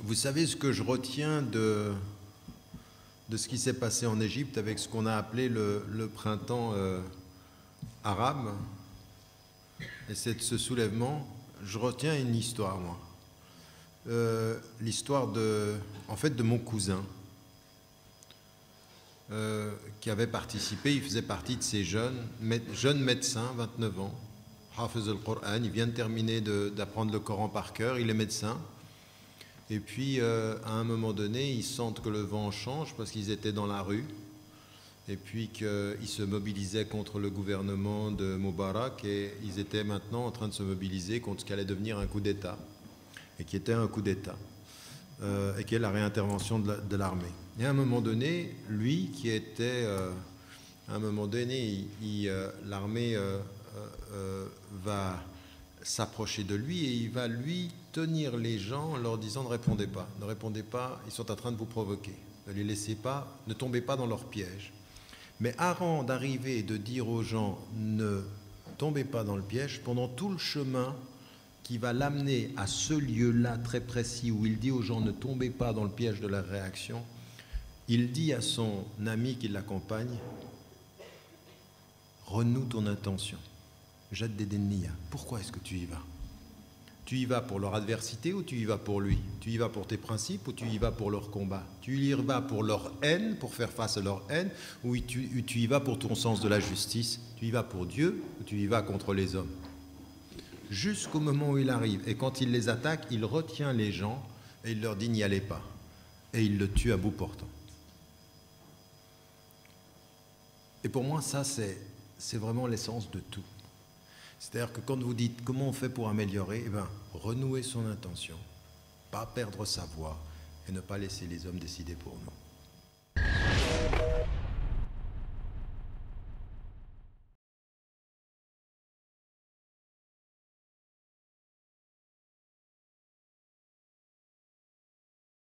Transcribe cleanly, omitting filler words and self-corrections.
Vous savez ce que je retiens de ce qui s'est passé en Égypte avec ce qu'on a appelé le printemps arabe, et c'est ce soulèvement. Je retiens une histoire, moi. L'histoire en fait, de mon cousin qui avait participé. Il faisait partie de ces jeunes médecins, 29 ans, Hafiz al-Qur'an. Il vient de terminer d'apprendre le Coran par cœur. Il est médecin. Et puis, à un moment donné, ils sentent que le vent change parce qu'ils étaient dans la rue. Et puis qu'ils se mobilisaient contre le gouvernement de Moubarak. Et ils étaient maintenant en train de se mobiliser contre ce qui allait devenir un coup d'État. Et qui était un coup d'État. Et qui est la réintervention de l'armée. Et à un moment donné, lui qui était... à un moment donné, l'armée va s'approcher de lui et il va lui tenir les gens en leur disant ne répondez pas, ils sont en train de vous provoquer, ne les laissez pas, ne tombez pas dans leur piège. Mais avant d'arriver et de dire aux gens ne tombez pas dans le piège, pendant tout le chemin qui va l'amener à ce lieu-là très précis où il dit aux gens ne tombez pas dans le piège de la réaction, il dit à son ami qui l'accompagne renoue ton intention. Jad Dedenniya, pourquoi est-ce que tu y vas? Tu y vas pour leur adversité ou tu y vas pour lui? Tu y vas pour tes principes ou tu y vas pour leur combat? Tu y vas pour leur haine, pour faire face à leur haine, ou tu y vas pour ton sens de la justice? Tu y vas pour Dieu ou tu y vas contre les hommes? Jusqu'au moment où il arrive. Et quand il les attaque, il retient les gens et il leur dit n'y allez pas. Et il le tue à bout portant. Et pour moi, ça, c'est vraiment l'essence de tout. C'est-à-dire que quand vous dites comment on fait pour améliorer, eh bien, renouer son intention, pas perdre sa voix et ne pas laisser les hommes décider pour nous.